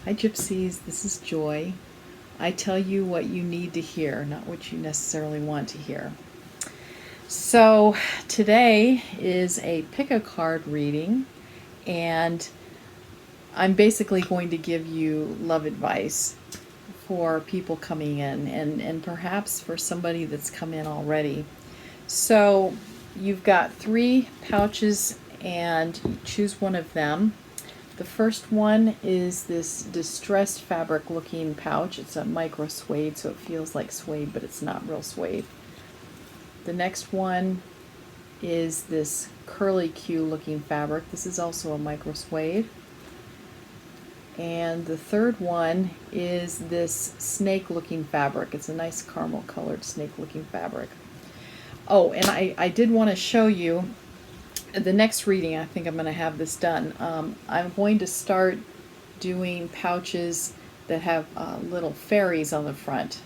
Hi Gypsies, this is Joy. I tell you what you need to hear, not what you necessarily want to hear. So today is a pick a card reading, and I'm basically going to give you love advice for people coming in, and perhaps for somebody that's come in already. So you've got 3 pouches and you choose one of them. The first one is this distressed fabric looking pouch. It's a micro suede, so it feels like suede, but it's not real suede. The next one is this curly Q looking fabric. This is also a micro suede. And the third one is this snake looking fabric. It's a nice caramel colored snake looking fabric. Oh, and I did want to show you the next reading. I think I'm going to have this done. I'm going to start doing pouches that have little fairies on the front.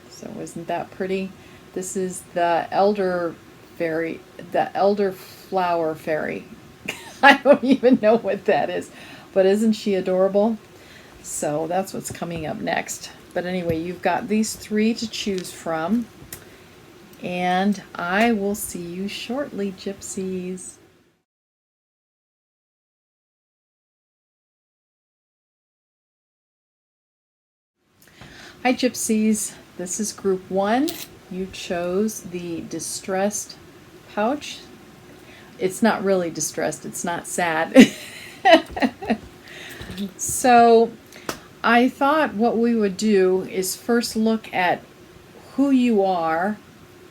So isn't that pretty? This is the elder fairy, the elder flower fairy. I don't even know what that is, but isn't she adorable? So that's what's coming up next. But anyway, you've got these 3 to choose from, and I will see you shortly, Gypsies. Hi Gypsies, this is group 1. You chose the distressed pouch. It's not really distressed, it's not sad. So I thought what we would do is first look at who you are,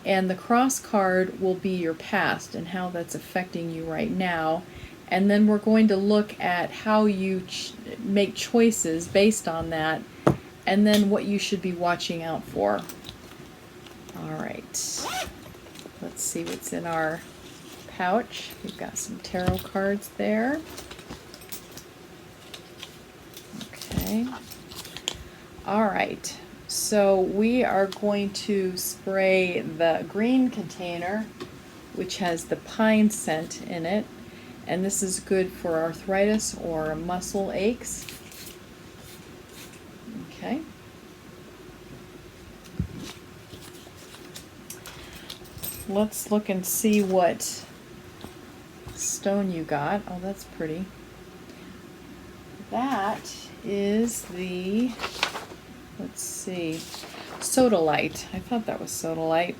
and the cross card will be your past and how that's affecting you right now. And then we're going to look at how you make choices based on that, and then what you should be watching out for. All right, let's see what's in our pouch. We've got some tarot cards there. Okay. All right, so we are going to spray the green container, which has the pine scent in it, and this is good for arthritis or muscle aches. Okay. Let's look and see what stone you got. Oh, that's pretty. That is the, let's see, Sodalite. I thought that was Sodalite.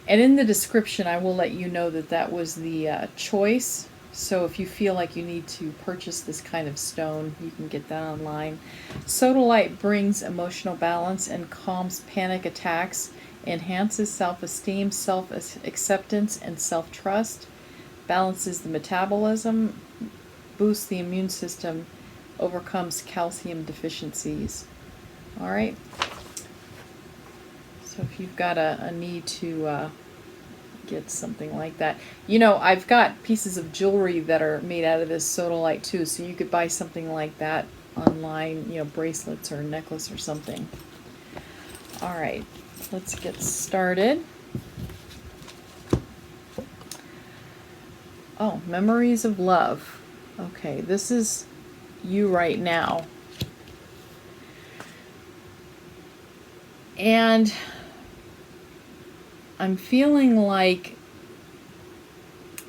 And in the description, I will let you know that that was the choice. So if you feel like you need to purchase this kind of stone, you can get that online. Sodalite brings emotional balance and calms panic attacks, enhances self-esteem, self-acceptance, and self-trust, balances the metabolism, boosts the immune system, overcomes calcium deficiencies. All right. So if you've got a need to get something like that. You know, I've got pieces of jewelry that are made out of this Sodalite too, so you could buy something like that online, you know, bracelets or a necklace or something. All right, let's get started. Oh, memories of love. Okay, this is you right now. And I'm feeling like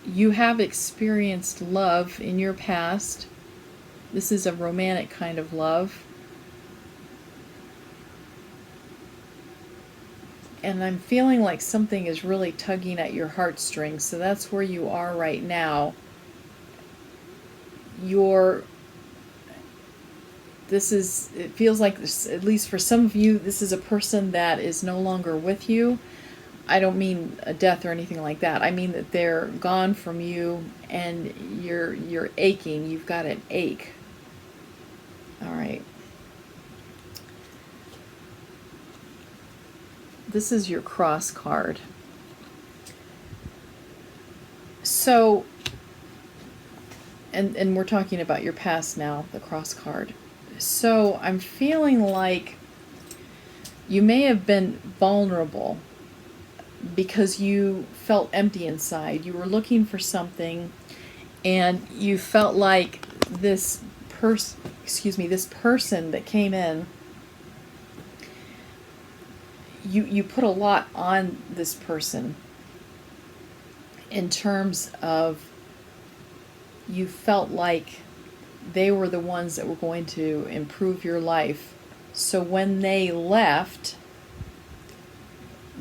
you have experienced love in your past. This is a romantic kind of love. And I'm feeling like something is really tugging at your heartstrings, so that's where you are right now. It feels like this, at least for some of you, this is a person that is no longer with you. I don't mean a death or anything like that. I mean that they're gone from you and you're aching. You've got an ache. All right. This is your cross card. So, and we're talking about your past now, the cross card. So I'm feeling like you may have been vulnerable because you felt empty inside. You were looking for something, and you felt like this this person that came in, you put a lot on this person in terms of you felt like they were the ones that were going to improve your life. So when they left,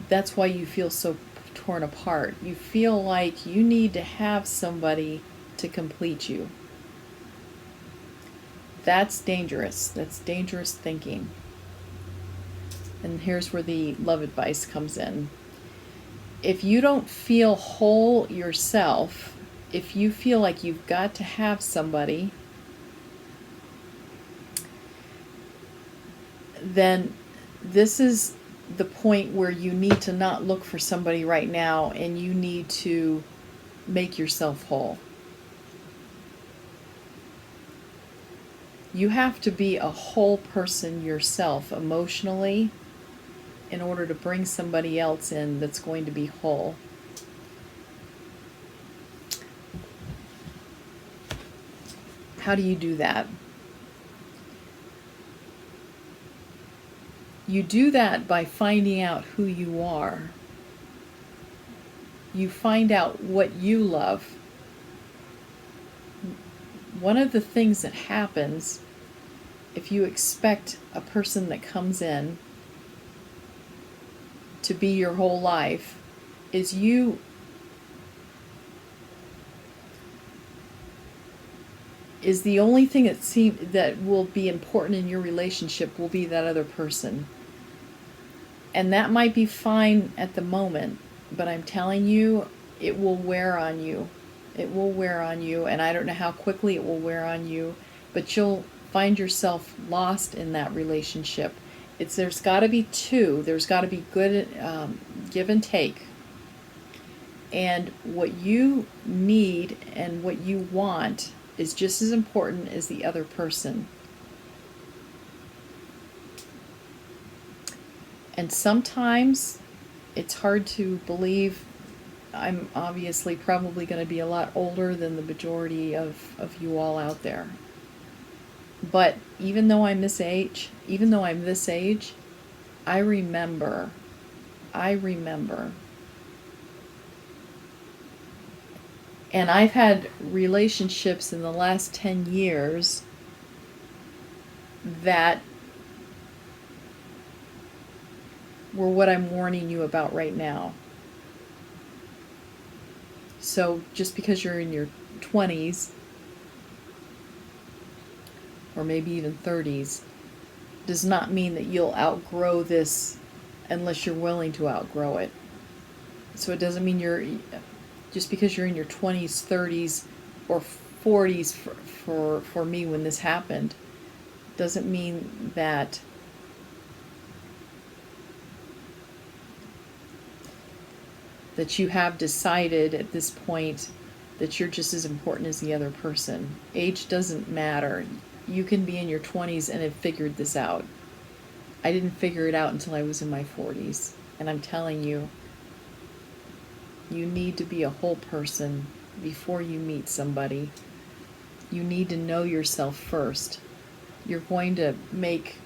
that's why you feel so torn apart. You feel like you need to have somebody to complete you. That's dangerous. That's dangerous thinking. And here's where the love advice comes in. If you don't feel whole yourself, if you feel like you've got to have somebody, then this is the point where you need to not look for somebody right now, and you need to make yourself whole. You have to be a whole person yourself emotionally in order to bring somebody else in that's going to be whole. How do you do that? You do that by finding out who you are. You find out what you love. One of the things that happens if you expect a person that comes in to be your whole life is the only thing that will be important in your relationship will be that other person. And that might be fine at the moment, but I'm telling you, it will wear on you. It will wear on you, and I don't know how quickly it will wear on you, but you'll find yourself lost in that relationship. There's got to be two. There's got to be good give and take. And what you need and what you want is just as important as the other person. And sometimes it's hard to believe. I'm obviously probably going to be a lot older than the majority of you all out there. But even though I'm this age, I remember. And I've had relationships in the last 10 years that were what I'm warning you about right now. So just because you're in your 20s, or maybe even 30s, does not mean that you'll outgrow this unless you're willing to outgrow it. So it doesn't mean just because you're in your 20s, 30s, or 40s for me when this happened, doesn't mean that you have decided at this point that you're just as important as the other person. Age doesn't matter. You can be in your 20s and have figured this out. I didn't figure it out until I was in my 40s. And I'm telling you, you need to be a whole person before you meet somebody. You need to know yourself first. You're going to make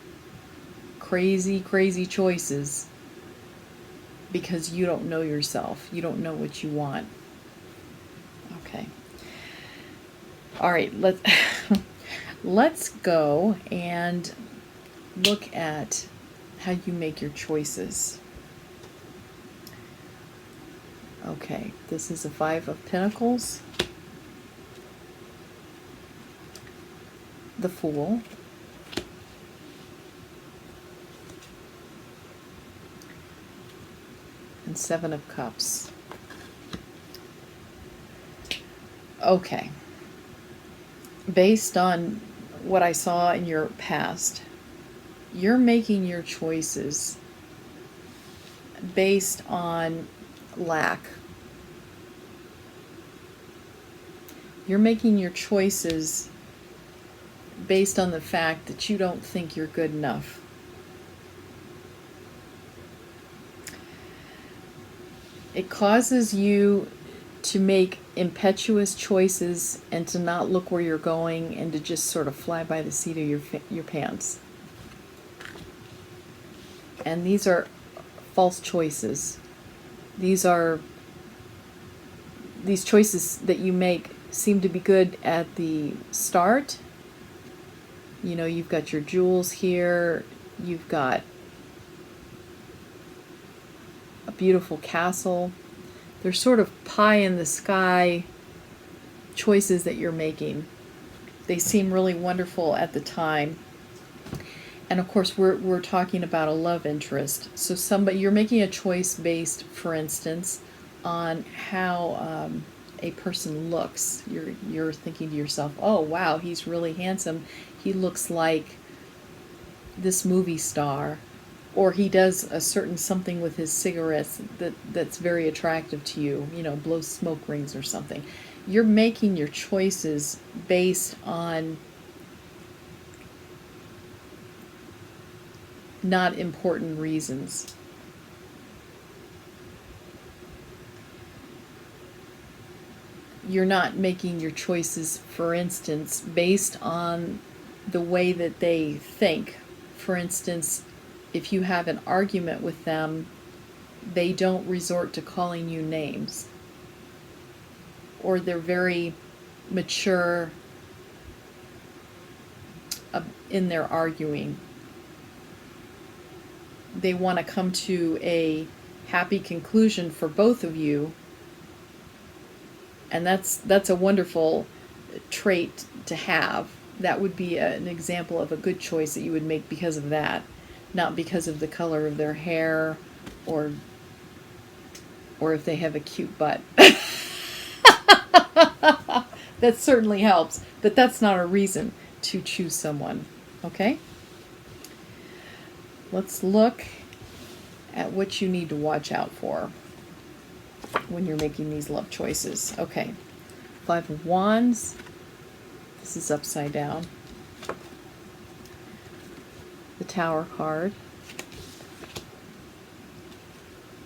crazy, crazy choices because you don't know yourself. You don't know what you want. Okay. All right, let's go and look at how you make your choices. Okay, this is a 5 of Pentacles, the Fool, and 7 of Cups. Okay. Based on what I saw in your past, you're making your choices based on lack. You're making your choices based on the fact that you don't think you're good enough. It causes you to make impetuous choices and to not look where you're going and to just sort of fly by the seat of your pants. And these are false choices. These choices that you make seem to be good at the start. You know, you've got your jewels here, you've got a beautiful castle. They're sort of pie in the sky choices that you're making. They seem really wonderful at the time. And of course, we're talking about a love interest. So you're making a choice based, for instance, on how a person looks. You're thinking to yourself, "Oh, wow, he's really handsome. He looks like this movie star." Or he does a certain something with his cigarettes that's very attractive to you, you know, blows smoke rings or something. You're making your choices based on not important reasons. You're not making your choices, for instance, based on the way that they think. For instance, if you have an argument with them, they don't resort to calling you names. Or they're very mature in their arguing. They want to come to a happy conclusion for both of you. And that's a wonderful trait to have. That would be an example of a good choice that you would make because of that. Not because of the color of their hair or if they have a cute butt. That certainly helps, but that's not a reason to choose someone. Okay? Let's look at what you need to watch out for when you're making these love choices. Okay. 5 of Wands. This is upside down. The Tower card.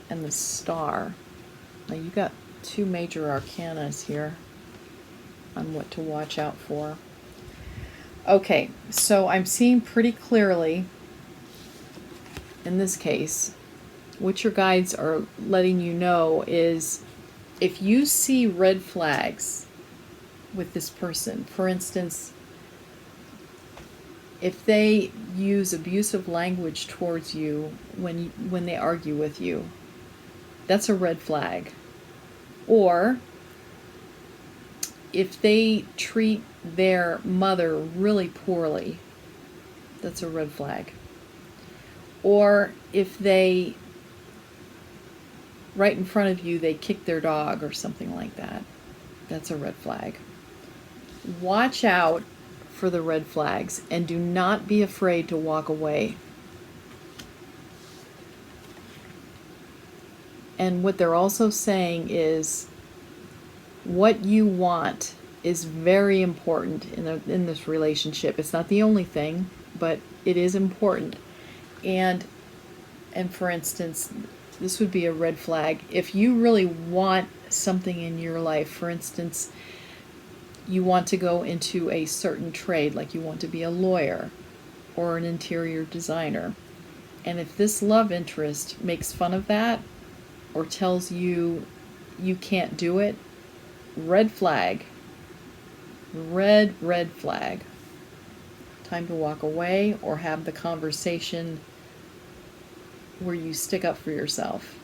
And the Star. Now you got 2 major arcanas here on what to watch out for. Okay, so I'm seeing pretty clearly in this case what your guides are letting you know is if you see red flags with this person, for instance, if they use abusive language towards you when they argue with you, that's a red flag. Or if they treat their mother really poorly, that's a red flag. Or if they, right in front of you, they kick their dog or something like that, that's a red flag. Watch out for the red flags and do not be afraid to walk away. And what they're also saying is what you want is very important in this relationship. It's not the only thing, but it is important. And for instance, this would be a red flag. If you really want something in your life, for instance, you want to go into a certain trade, like you want to be a lawyer or an interior designer, and if this love interest makes fun of that or tells you you can't do it, red flag. Red flag. Time to walk away or have the conversation where you stick up for yourself.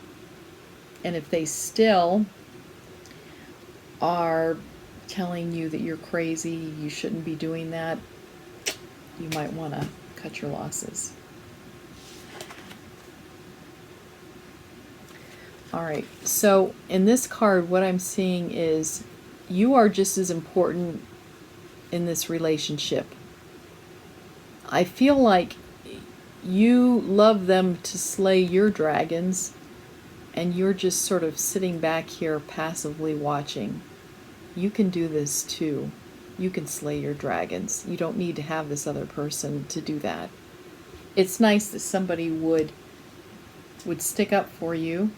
And if they still are telling you that you're crazy, you shouldn't be doing that, you might want to cut your losses. All right, so in this card, what I'm seeing is you are just as important in this relationship. I feel like you love them to slay your dragons, and you're just sort of sitting back here passively watching. You can do this too. You can slay your dragons. You don't need to have this other person to do that. It's nice that somebody would stick up for you.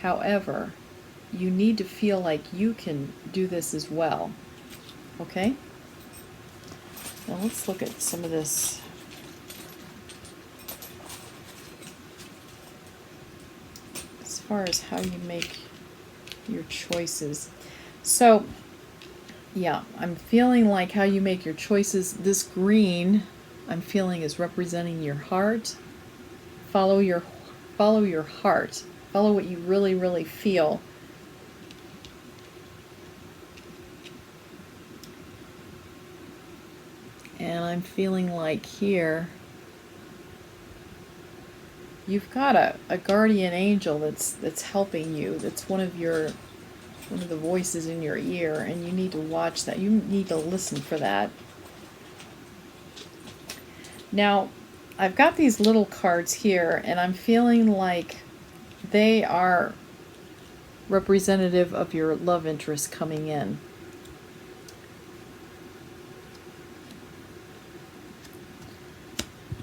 However, you need to feel like you can do this as well. Okay? Now let's look at some of this. As far as how you make your choices. So, yeah, I'm feeling like how you make your choices. This green, I'm feeling, is representing your heart. Follow your heart. Follow what you really, really feel. And I'm feeling like here, you've got a guardian angel that's helping you. That's one of the voices in your ear, and you need to watch that. You need to listen for that. Now, I've got these little cards here, and I'm feeling like they are representative of your love interest coming in.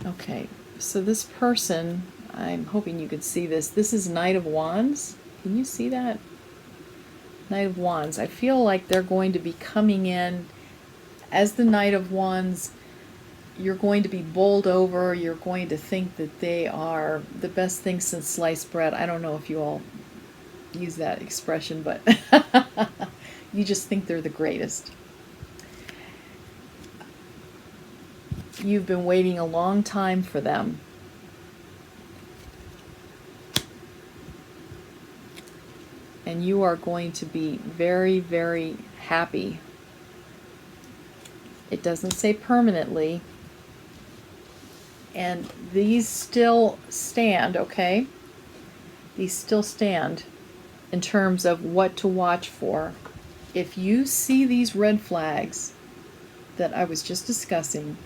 Okay, so this person, I'm hoping you could see this. This is Knight of Wands. Can you see that? Knight of Wands. I feel like they're going to be coming in as the Knight of Wands. You're going to be bowled over. You're going to think that they are the best thing since sliced bread. I don't know if you all use that expression, but you just think they're the greatest. You've been waiting a long time for them. And you are going to be very, very happy. It doesn't say permanently. And these still stand, okay? These still stand in terms of what to watch for. If you see these red flags that I was just discussing,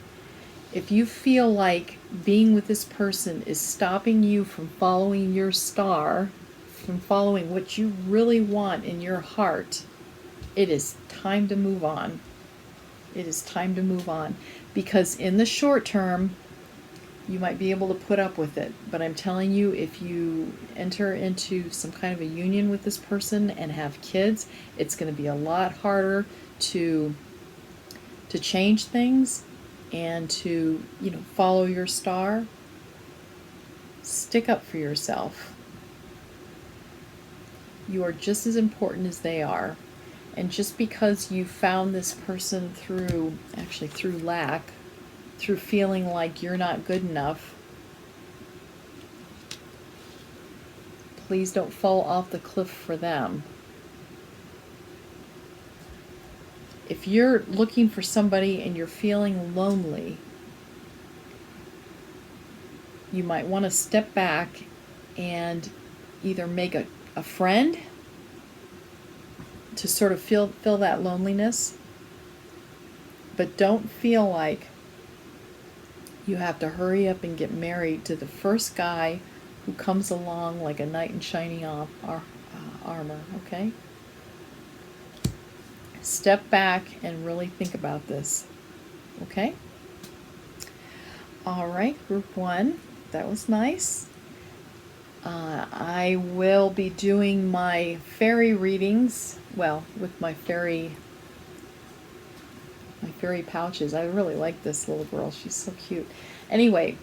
if you feel like being with this person is stopping you from following your star, from following what you really want in your heart, it is time to move on. It is time to move on. Because in the short term, you might be able to put up with it. But I'm telling you, if you enter into some kind of a union with this person and have kids, it's going to be a lot harder to change things and to, follow your star. Stick up for yourself. You are just as important as they are. And just because you found this person through lack, through feeling like you're not good enough, please don't fall off the cliff for them. If you're looking for somebody and you're feeling lonely, you might want to step back and either make a friend to sort of fill that loneliness, but don't feel like you have to hurry up and get married to the first guy who comes along like a knight in shining armor, okay? Step back and really think about this, okay? All right, group 1, that was nice. I will be doing my fairy readings, with my fairy pouches. I really like this little girl. She's so cute. Anyway,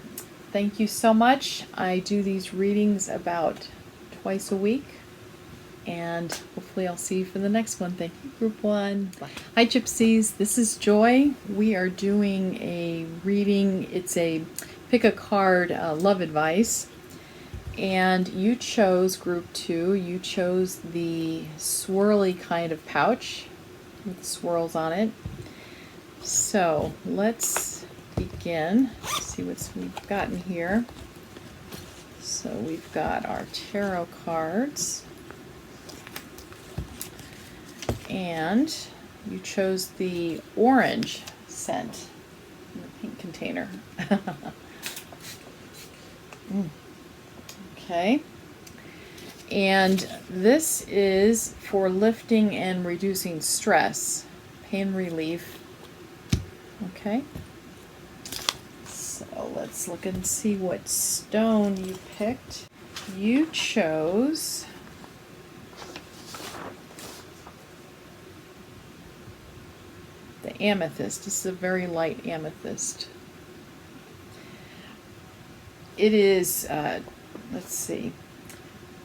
thank you so much. I do these readings about twice a week, and hopefully I'll see you for the next one. Thank you, group 1. Bye. Hi, Gypsies. This is Joy. We are doing a reading. It's a pick a card love advice. And you chose group 2. You chose the swirly kind of pouch with swirls on it. So let's begin. See what we've got in here. So we've got our tarot cards. And you chose the orange scent in the pink container. Okay. And this is for lifting and reducing stress, pain relief. Okay. So let's look and see what stone you picked. You chose amethyst. This is a very light amethyst. It is, let's see,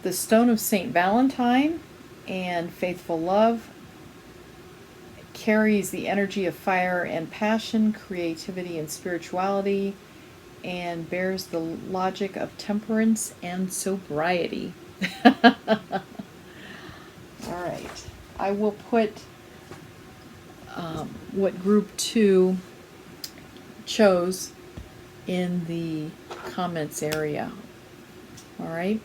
the stone of Saint Valentine and faithful love. It carries the energy of fire and passion, creativity and spirituality, and bears the logic of temperance and sobriety. All right. I will put what group 2 chose in the comments area. All right.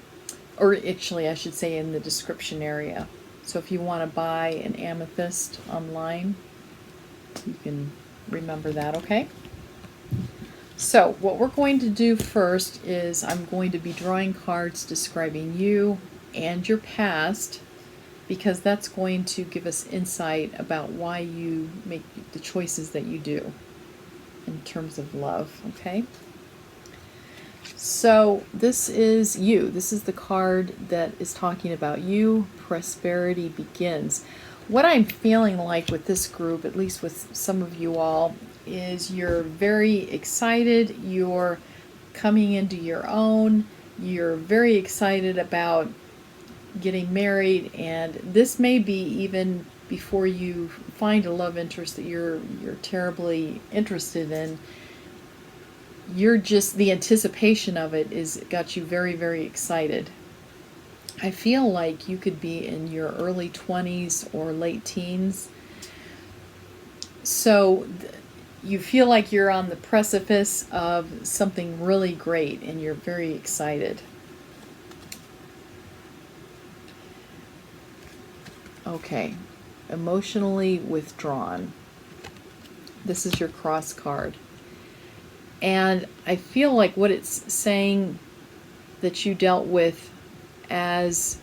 Or actually, I should say in the description area. So if you want to buy an amethyst online, you can remember that, okay? So what we're going to do first is I'm going to be drawing cards describing you and your past, because that's going to give us insight about why you make the choices that you do in terms of love, okay? So this is you. This is the card that is talking about you. Prosperity begins. What I'm feeling like with this group, at least with some of you all, is you're very excited. You're coming into your own. You're very excited about getting married, and this may be even before you find a love interest that you're terribly interested in. You're just, the anticipation of it is got you very, very excited. I feel like you could be in your early 20s or late teens. So you feel like you're on the precipice of something really great and you're very excited. Okay, emotionally withdrawn. This is your cross card. And I feel like what it's saying that you dealt with as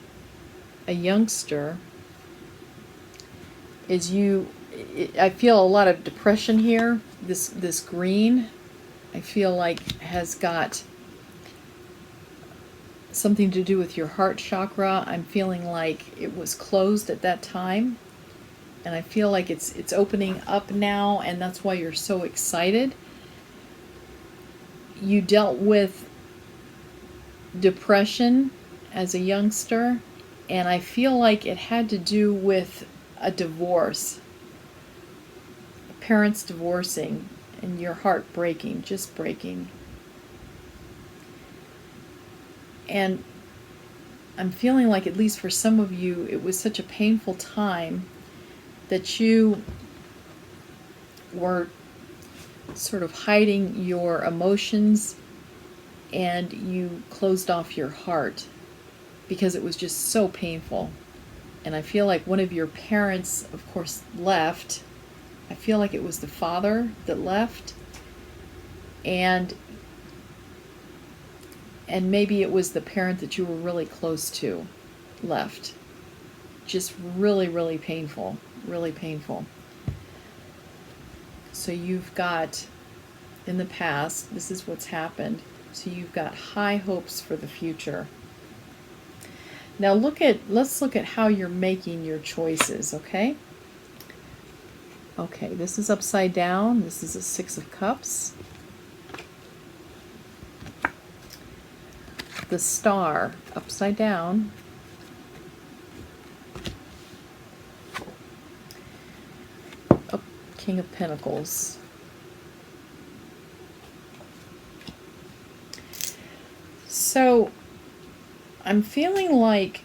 a youngster is I feel a lot of depression here. This green, I feel like has got something to do with your heart chakra. I'm feeling like it was closed at that time, and I feel like it's opening up now, and that's why you're so excited. You dealt with depression as a youngster, and I feel like it had to do with a divorce, parents divorcing, and your heart breaking, just breaking. And I'm feeling like, at least for some of you, it was such a painful time that you were sort of hiding your emotions, and you closed off your heart because it was just so painful. And I feel like one of your parents, of course, left. I feel like it was the father that left, and maybe it was the parent that you were really close to left. Just really, really painful, really painful. So you've got, in the past, this is what's happened. So you've got high hopes for the future. Now let's look at how you're making your choices, okay? Okay, this is upside down. This is a 6 of Cups. The Star, upside down. Oh, King of Pentacles. So I'm feeling like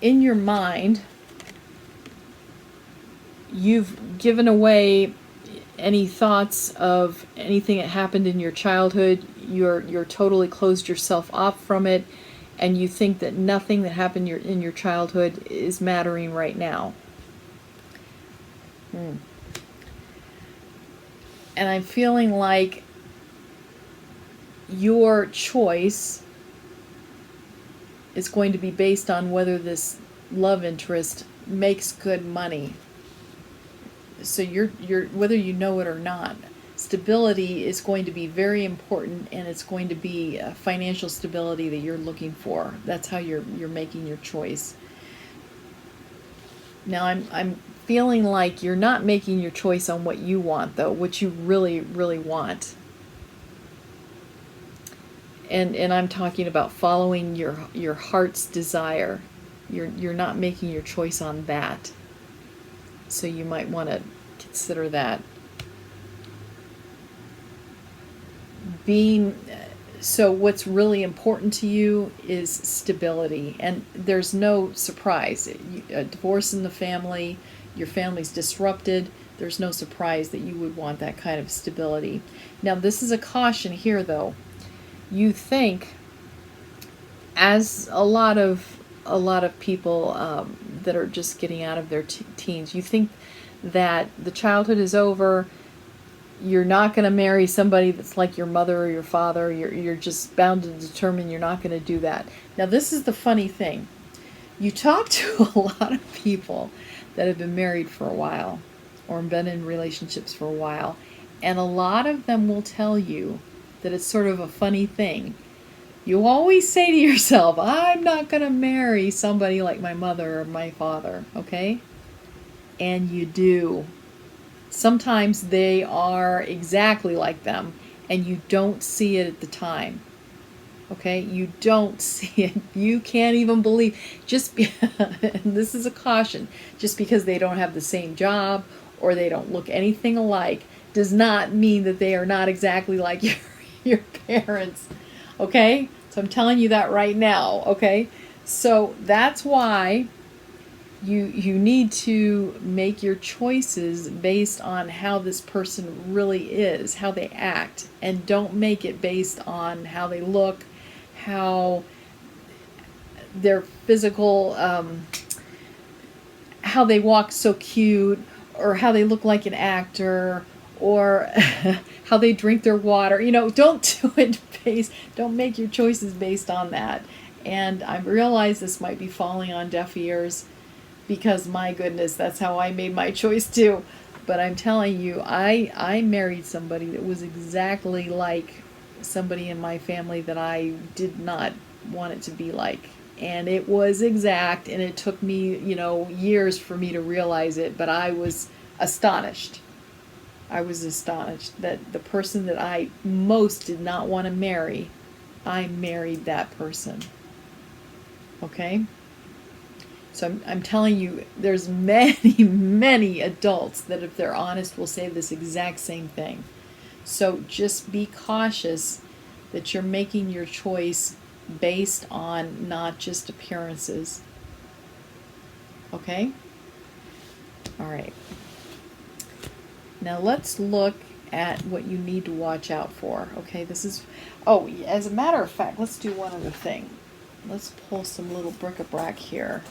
in your mind you've given away any thoughts of anything that happened in your childhood. You're totally closed yourself off from it, and you think that nothing that happened in your childhood is mattering right now. And I'm feeling like your choice is going to be based on whether this love interest makes good money. So you're whether you know it or not, stability is going to be very important, and it's going to be financial stability that you're looking for. That's how you're making your choice. Now I'm feeling like you're not making your choice on what you want, though, what you really, really want. And I'm talking about following your heart's desire. You're not making your choice on that. So you might want to consider that. So what's really important to you is stability, and there's no surprise. A divorce in the family, your family's disrupted, there's no surprise that you would want that kind of stability. Now, this is a caution here, though. You think, as a lot of people that are just getting out of their teens, you think that the childhood is over. You're not going to marry somebody that's like your mother or your father. You're just bound to determine you're not going to do that. Now, this is the funny thing. You talk to a lot of people that have been married for a while or been in relationships for a while, and a lot of them will tell you that it's sort of a funny thing. You always say to yourself, I'm not going to marry somebody like my mother or my father, okay? And you do. Sometimes they are exactly like them, and you don't see it at the time. Okay? You don't see it. You can't even believe. And this is a caution. Just because they don't have the same job or they don't look anything alike does not mean that they are not exactly like your parents. Okay? So I'm telling you that right now. Okay? So that's why you need to make your choices based on how this person really is, how they act, and don't make it based on how they look, how their physical, how they walk so cute, or how they look like an actor, or how they drink their water. Don't make your choices based on that. And I realize this might be falling on deaf ears, because my goodness, that's how I made my choice too. But I'm telling you, I married somebody that was exactly like somebody in my family that I did not want it to be like. And it was exact, and it took me, years for me to realize it, but I was astonished. I was astonished that the person that I most did not want to marry, I married that person. Okay? So I'm telling you, there's many, many adults that, if they're honest, will say this exact same thing. So just be cautious that you're making your choice based on not just appearances. Okay? All right. Now let's look at what you need to watch out for. Okay, as a matter of fact, let's do one other thing. Let's pull some little bric-a-brac here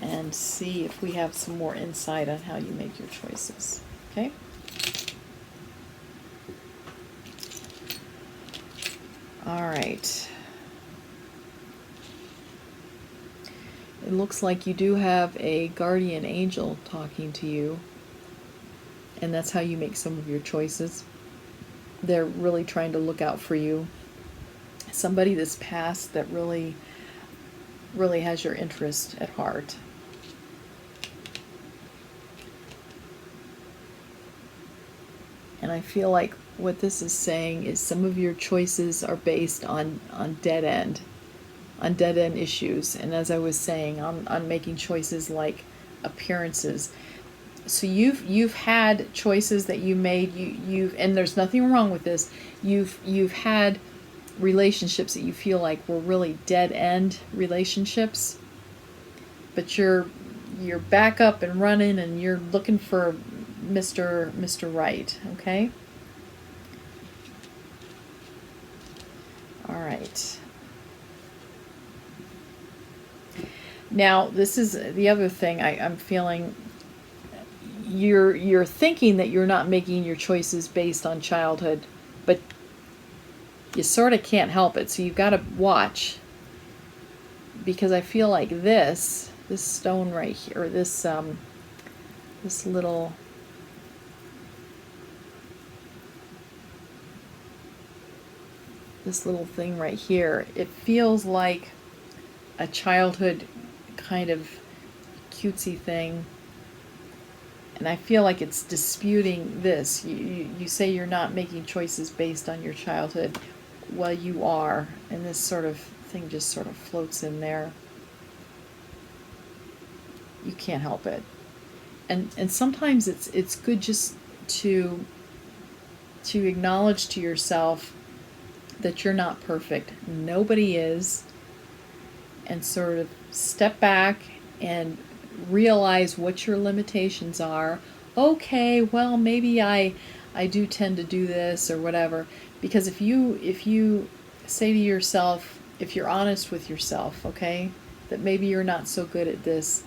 and see if we have some more insight on how you make your choices. Okay? All right. It looks like you do have a guardian angel talking to you, and that's how you make some of your choices. They're really trying to look out for you. Somebody that's passed that really, really has your interest at heart. And I feel like what this is saying is some of your choices are based on dead end issues. And as I was saying, on making choices like appearances. So you've had choices that you made. And there's nothing wrong with this. You've had relationships that you feel like were really dead end relationships, but you're back up and running, and you're looking for Mr. Right. Okay. All right. Now, this is the other thing I'm feeling. You're thinking that you're not making your choices based on childhood, but you sort of can't help it. So you've got to watch, because I feel like this stone right here, or this little thing right here, it feels like a childhood kind of cutesy thing, And I feel like it's disputing this. You say you're not making choices based on your childhood. Well, you are. And this sort of thing just sort of floats in there. You can't help it. And sometimes it's good just to acknowledge to yourself that you're not perfect. Nobody is. And sort of step back and realize what your limitations are. Okay, well, maybe I do tend to do this or whatever. Because if you say to yourself, if you're honest with yourself, okay, that maybe you're not so good at this,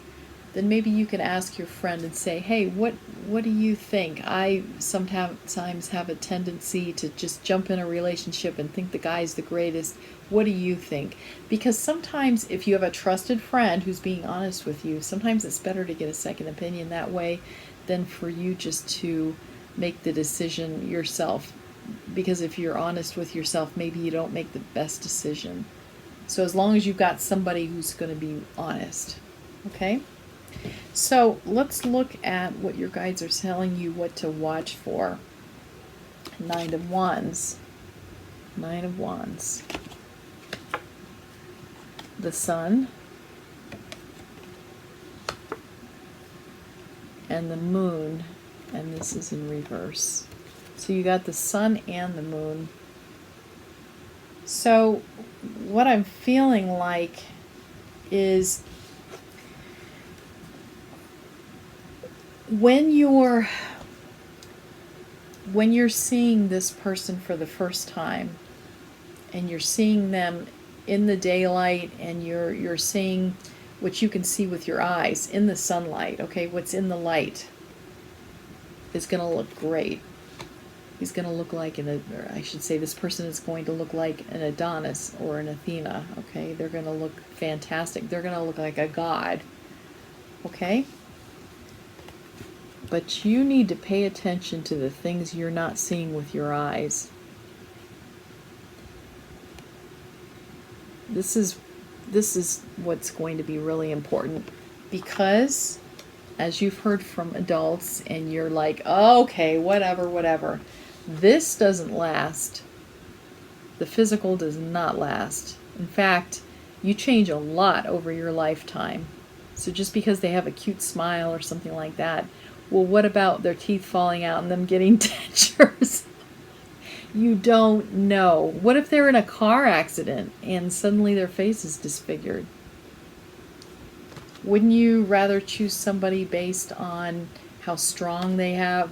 then maybe you can ask your friend and say, hey, what do you think? I sometimes have a tendency to just jump in a relationship and think the guy's the greatest. What do you think? Because sometimes if you have a trusted friend who's being honest with you, sometimes it's better to get a second opinion that way than for you just to make the decision yourself. Because if you're honest with yourself, maybe you don't make the best decision. So as long as you've got somebody who's going to be honest, okay? So let's look at what your guides are telling you what to watch for. Nine of Wands. Nine of Wands. The Sun. And the Moon. And this is in reverse. So you got the Sun and the Moon. So what I'm feeling like is when you're seeing this person for the first time and you're seeing them in the daylight and you're seeing what you can see with your eyes in the sunlight, okay, what's in the light is going to look great. He's going to look like this person is going to look like an Adonis or an Athena, okay? They're going to look fantastic. They're going to look like a god, okay? But you need to pay attention to the things you're not seeing with your eyes. This is what's going to be really important, because as you've heard from adults and you're like, oh, okay, whatever, this doesn't last. The physical does not last. In fact, you change a lot over your lifetime. So just because they have a cute smile or something like that, well, what about their teeth falling out and them getting dentures? You don't know. What if they're in a car accident and suddenly their face is disfigured? Wouldn't you rather choose somebody based on how strong they are,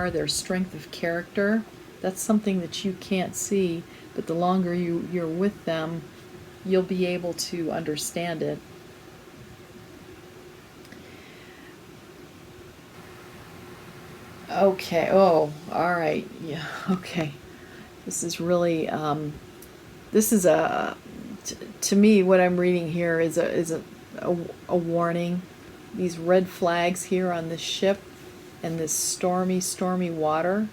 their strength of character? That's something that you can't see, but the longer you're with them, you'll be able to understand it. Okay, oh, all right, yeah, okay. This is really, to me, what I'm reading here is a warning. These red flags here on this ship and this stormy water.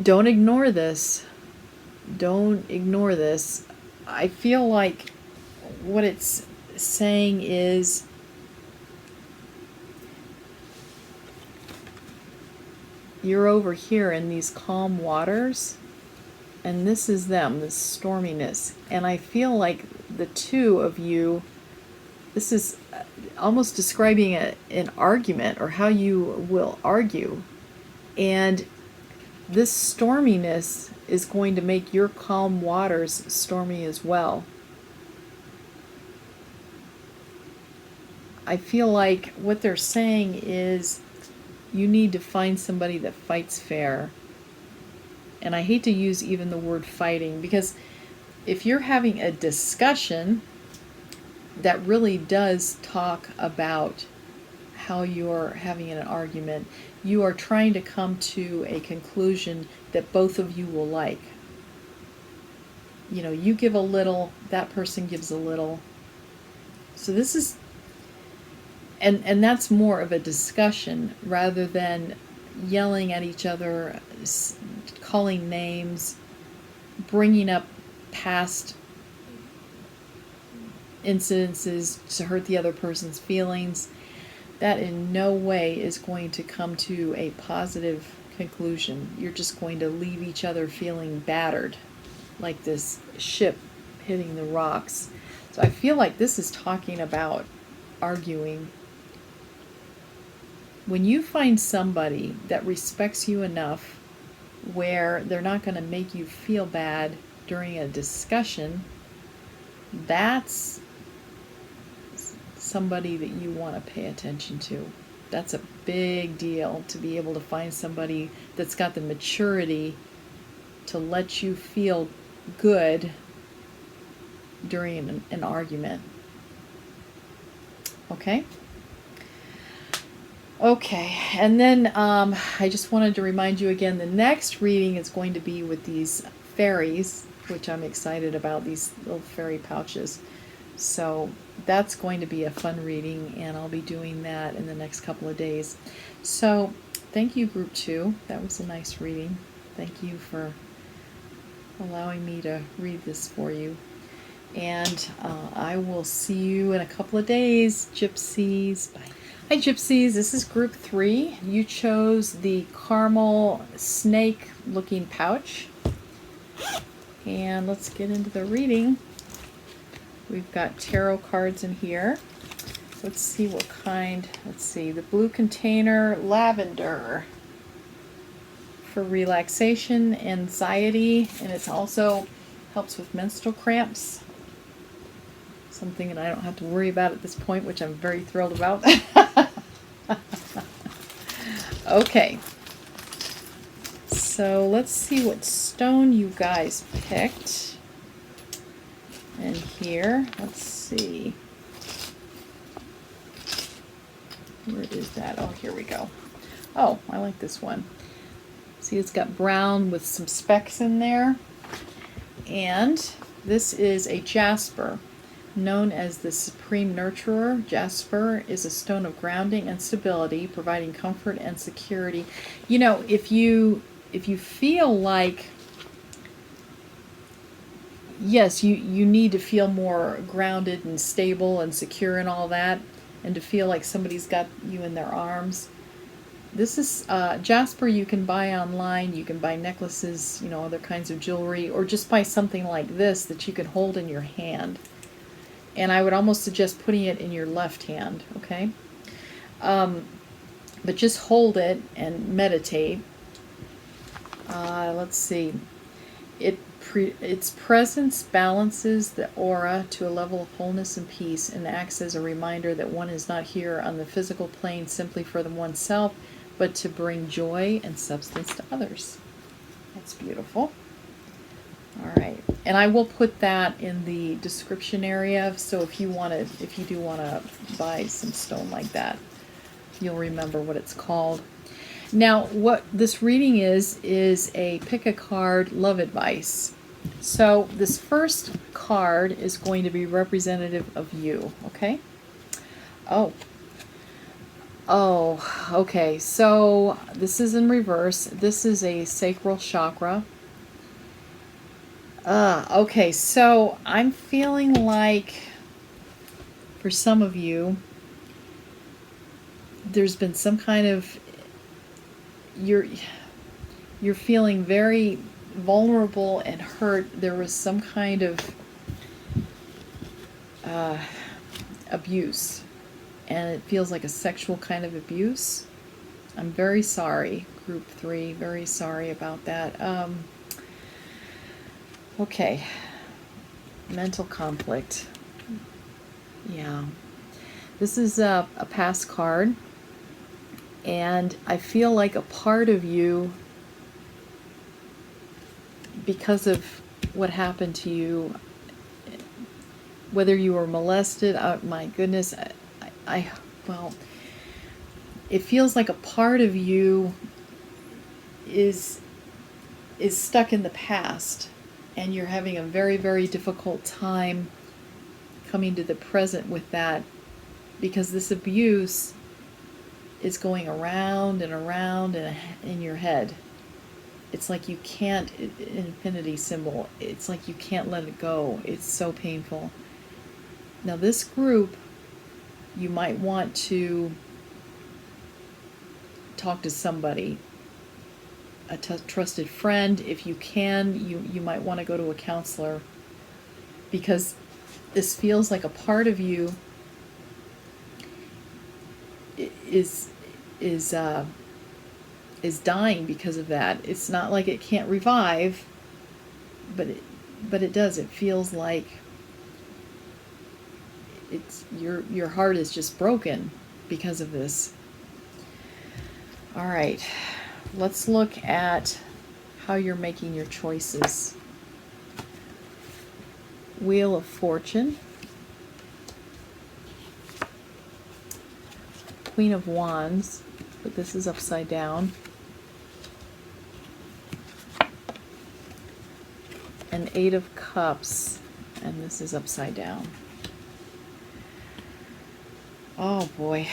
Don't ignore this. Don't ignore this. I feel like what it's saying is you're over here in these calm waters, and this is them, this storminess. And I feel like the two of you, this is almost describing an argument or how you will argue. And this storminess is going to make your calm waters stormy as well. I feel like what they're saying is you need to find somebody that fights fair. And I hate to use even the word fighting, because if you're having a discussion that really does talk about how you're having an argument, you are trying to come to a conclusion that both of you will like. You know, you give a little, that person gives a little. So this is, and that's more of a discussion rather than yelling at each other, calling names, bringing up past incidences to hurt the other person's feelings, that in no way is going to come to a positive conclusion. You're just going to leave each other feeling battered, like this ship hitting the rocks. So I feel like this is talking about arguing. When you find somebody that respects you enough where they're not going to make you feel bad during a discussion, that's somebody that you want to pay attention to. That's a big deal, to be able to find somebody that's got the maturity to let you feel good during an argument. Okay? Okay, and then I just wanted to remind you again, the next reading is going to be with these fairies, which I'm excited about, these little fairy pouches. So that's going to be a fun reading, and I'll be doing that in the next couple of days. So thank you, Group 2. That was a nice reading. Thank you for allowing me to read this for you. And I will see you in a couple of days, Gypsies. Bye. Hi, Gypsies. This is Group 3. You chose the caramel snake-looking pouch. And let's get into the reading. We've got tarot cards in here. Let's see what kind. Let's see. The blue container, Lavender, for relaxation, anxiety, and it also helps with menstrual cramps. Something that I don't have to worry about at this point, which I'm very thrilled about. Okay. So let's see what stone you guys picked. And here, let's see. Where is that? Oh, here we go. Oh, I like this one. See, it's got brown with some specks in there. And this is a Jasper, known as the Supreme Nurturer. Jasper is a stone of grounding and stability, providing comfort and security. You know, if you feel like, yes, you need to feel more grounded and stable and secure and all that, and to feel like somebody's got you in their arms, this is Jasper. You can buy online. You can buy necklaces, you know, other kinds of jewelry, or just buy something like this that you can hold in your hand. And I would almost suggest putting it in your left hand, okay? But just hold it and meditate. Let's see. Its presence balances the aura to a level of wholeness and peace, and acts as a reminder that one is not here on the physical plane simply for oneself, but to bring joy and substance to others. That's beautiful. All right, and I will put that in the description area, so if you do want to buy some stone like that, you'll remember what it's called. Now, what this reading is a pick a card love advice. So this first card is going to be representative of you, okay? Oh, okay, so this is in reverse. This is a sacral chakra. Okay, so I'm feeling like for some of you, there's been some kind of, you're feeling very vulnerable and hurt. There was some kind of abuse, and it feels like a sexual kind of abuse. I'm very sorry, Group 3, very sorry about that. Okay, mental conflict. Yeah, this is a past card, and I feel like a part of you, because of what happened to you, whether you were molested, my goodness, well, it feels like a part of you is stuck in the past, and you're having a very, very difficult time coming to the present with that, because this abuse is going around and around in your head. It's like you can't, an infinity symbol, it's like you can't let it go. It's so painful. Now this group, you might want to talk to somebody, a trusted friend. If you can, you might want to go to a counselor, because this feels like a part of you is dying because of that. It's not like it can't revive, but it does. It feels like it's your heart is just broken because of this. All right, let's look at how you're making your choices. Wheel of Fortune, Queen of Wands, but this is upside down, and Eight of Cups, and this is upside down. Oh boy.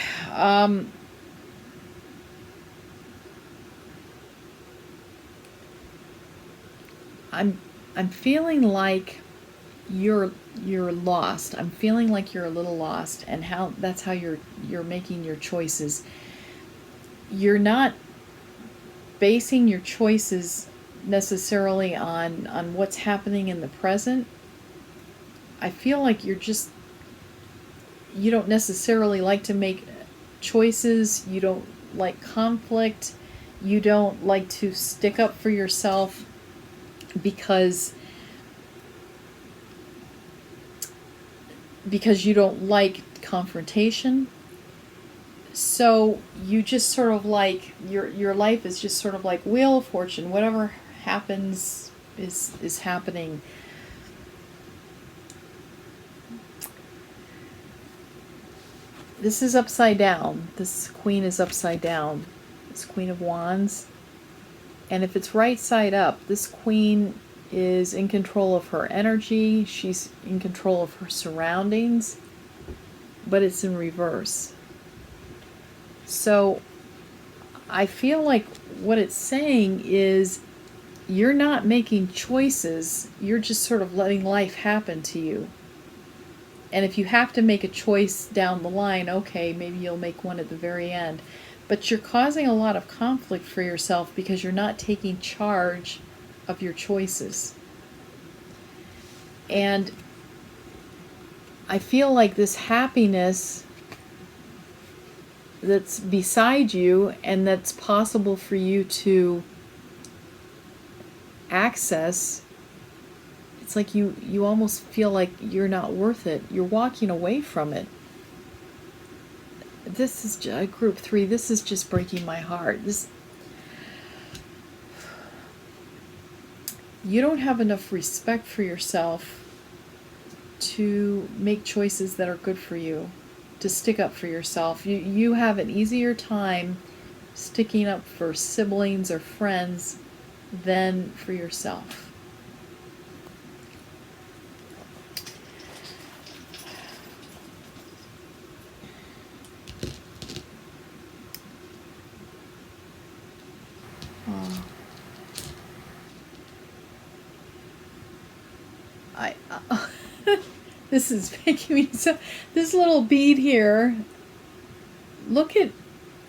I'm feeling like you're lost. I'm feeling like you're a little lost, and that's how you're making your choices. You're not basing your choices necessarily on what's happening in the present. I feel like you don't necessarily like to make choices. You don't like conflict. You don't like to stick up for yourself because you don't like confrontation. So you just sort of like, your life is just sort of like Wheel of Fortune. Whatever happens is happening. This is upside down. This queen is upside down. This Queen of Wands. And if it's right side up, this queen is in control of her energy. She's in control of her surroundings, but it's in reverse. So I feel like what it's saying is you're not making choices. You're just sort of letting life happen to you. And if you have to make a choice down the line, okay, maybe you'll make one at the very end. But you're causing a lot of conflict for yourself because you're not taking charge of your choices. And I feel like this happiness that's beside you and that's possible for you to access, it's like you almost feel like you're not worth it. You're walking away from it. This is group 3. This is just breaking my heart. You don't have enough respect for yourself to make choices that are good for you, to stick up for yourself. You have an easier time sticking up for siblings or friends than for yourself. This is making me so. This little bead here. Look at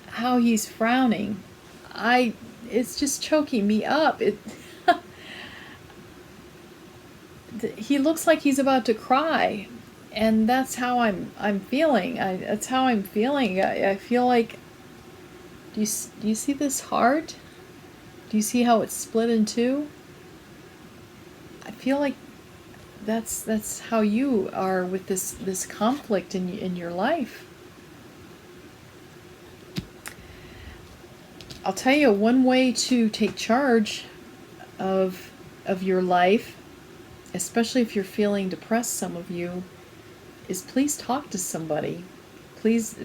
how he's frowning. It's just choking me up. He looks like he's about to cry, and that's how I'm feeling. That's how I'm feeling. I feel like. Do you see this heart? Do you see how it's split in two? I feel like that's how you are with this conflict in your life. I'll tell you one way to take charge of your life, especially if you're feeling depressed, some of you, is please talk to somebody. Please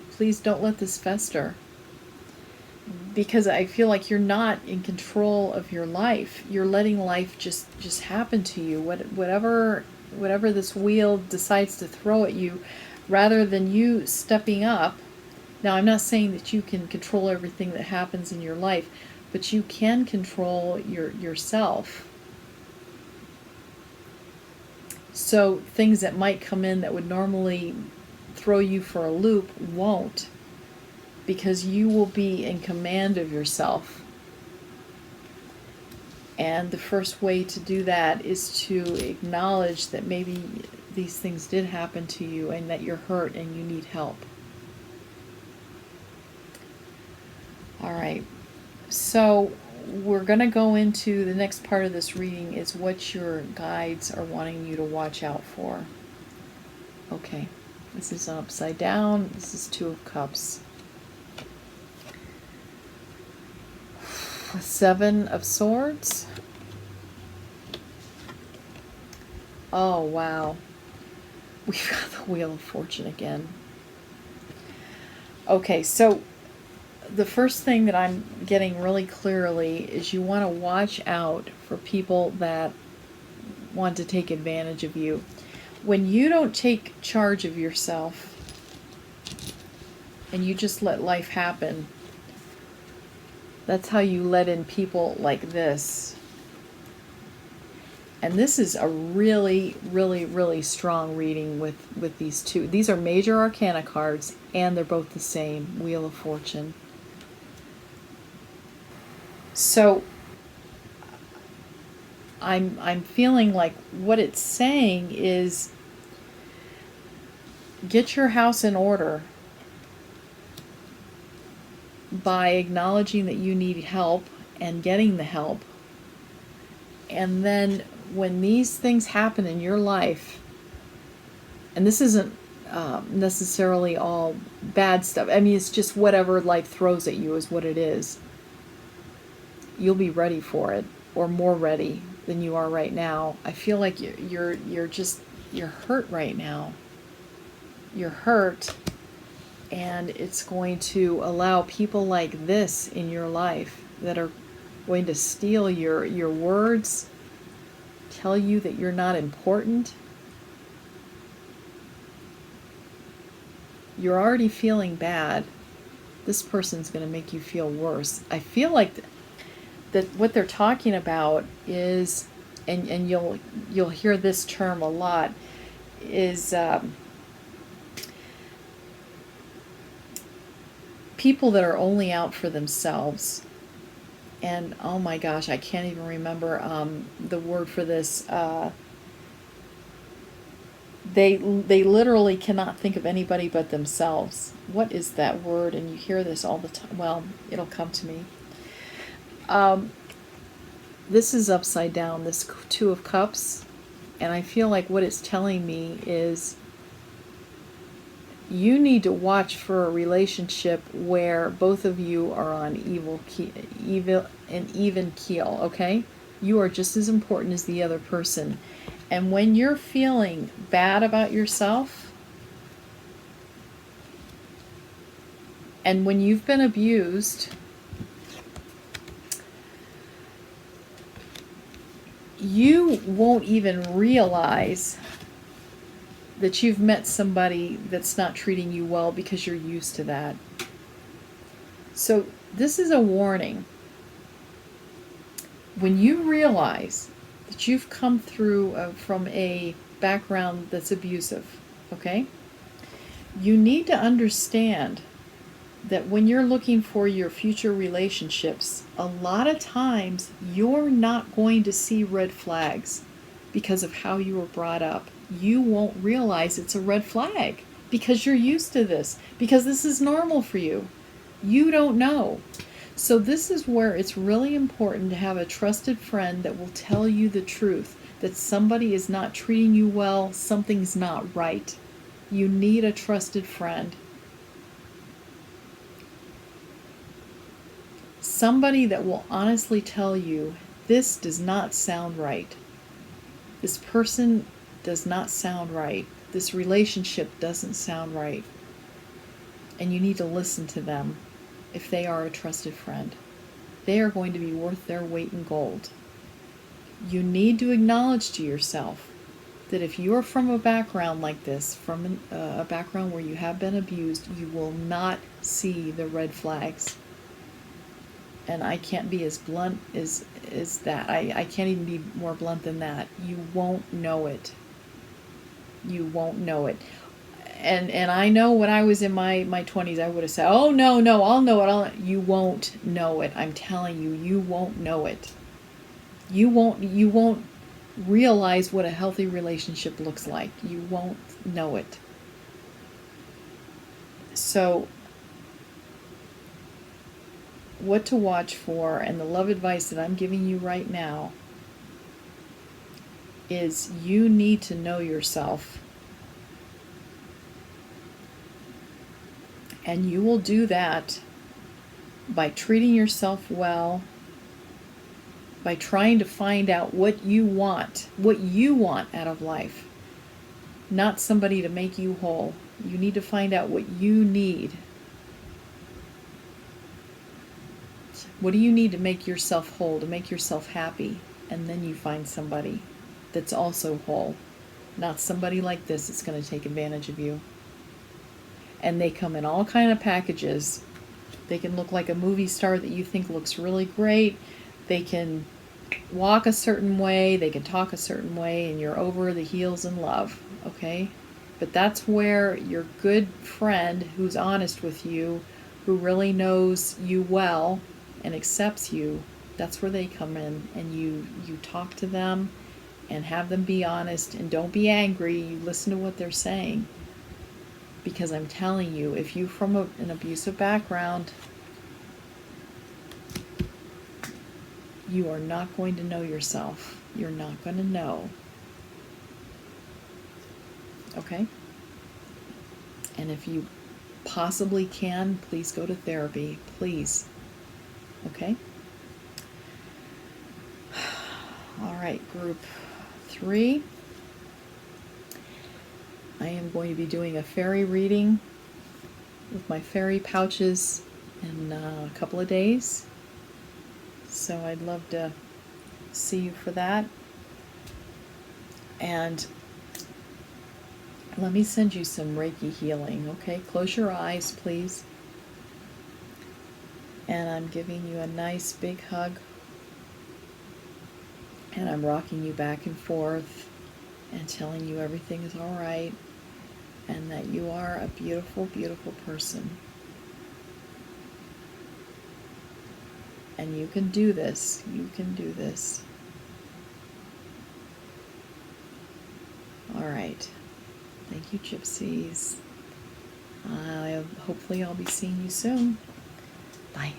don't let this fester. Because I feel like you're not in control of your life. You're letting life just happen to you. Whatever this wheel decides to throw at you, rather than you stepping up. Now, I'm not saying that you can control everything that happens in your life, but you can control yourself. So things that might come in that would normally throw you for a loop won't, because you will be in command of yourself. And the first way to do that is to acknowledge that maybe these things did happen to you and that you're hurt and you need help. All right, so we're going to go into the next part of this reading is what your guides are wanting you to watch out for. Okay, this is an upside down. This is Two of Cups. Seven of Swords. Oh, wow. We've got the Wheel of Fortune again. Okay, so the first thing that I'm getting really clearly is you want to watch out for people that want to take advantage of you. When you don't take charge of yourself and you just let life happen, that's how you let in people like this. And this is a really, really, really strong reading with these two. These are major arcana cards, and they're both the same, Wheel of Fortune. So I'm feeling like what it's saying is get your house in order by acknowledging that you need help and getting the help. And then when these things happen in your life, and this isn't necessarily all bad stuff. I mean, it's just whatever life throws at you is what it is. You'll be ready for it, or more ready than you are right now. I feel like you're hurt right now. You're hurt, and it's going to allow people like this in your life that are going to steal your words, tell you that you're not important. You're already feeling bad. This person's going to make you feel worse. I feel like that what they're talking about is, and you'll hear this term a lot, is people that are only out for themselves. And oh my gosh, I can't even remember the word for this. They literally cannot think of anybody but themselves. What is that word? And you hear this all the time. Well, it'll come to me. This is upside down, this Two of Cups. And I feel like what it's telling me is you need to watch for a relationship where both of you are on an even keel, okay? You are just as important as the other person. And when you're feeling bad about yourself, and when you've been abused, you won't even realize that you've met somebody that's not treating you well because you're used to that. So this is a warning. When you realize that you've come through from a background that's abusive, okay? You need to understand that when you're looking for your future relationships, a lot of times you're not going to see red flags because of how you were brought up. You won't realize it's a red flag because you're used to this, because this is normal for you. You don't know. So this is where it's really important to have a trusted friend that will tell you the truth, that somebody is not treating you well, something's not right. You need a trusted friend. Somebody that will honestly tell you, this does not sound right. This person does not sound right. This relationship doesn't sound right. And you need to listen to them if they are a trusted friend. They are going to be worth their weight in gold. You need to acknowledge to yourself that if you are from a background like this, from a background where you have been abused, you will not see the red flags. And I can't be as blunt as that. I can't even be more blunt than that. You won't know it. You won't know it. And I know when I was in my 20s, I would have said, oh, no, I'll know it. You won't know it. I'm telling you, you won't know it. You won't realize what a healthy relationship looks like. You won't know it. So, what to watch for, and the love advice that I'm giving you right now is you need to know yourself. And you will do that by treating yourself well, by trying to find out what you want out of life. Not somebody to make you whole. You need to find out what you need. What do you need to make yourself whole, to make yourself happy? And then you find somebody that's also whole. Not somebody like this that's going to take advantage of you. And they come in all kind of packages. They can look like a movie star that you think looks really great. They can walk a certain way. They can talk a certain way, and you're over the heels in love, okay? But that's where your good friend who's honest with you, who really knows you well and accepts you, that's where they come in, and you talk to them and have them be honest, and don't be angry. You listen to what they're saying. Because I'm telling you, if you're from an abusive background, you are not going to know yourself. You're not going to know. Okay? And if you possibly can, please go to therapy. Please. Okay? All right, group 3. I am going to be doing a fairy reading with my fairy pouches in a couple of days. So I'd love to see you for that. And let me send you some Reiki healing, okay? Close your eyes, please. And I'm giving you a nice big hug. And I'm rocking you back and forth and telling you everything is all right. And that you are a beautiful, beautiful person. And you can do this. You can do this. All right. Thank you, Gypsies. Hopefully I'll be seeing you soon. Bye.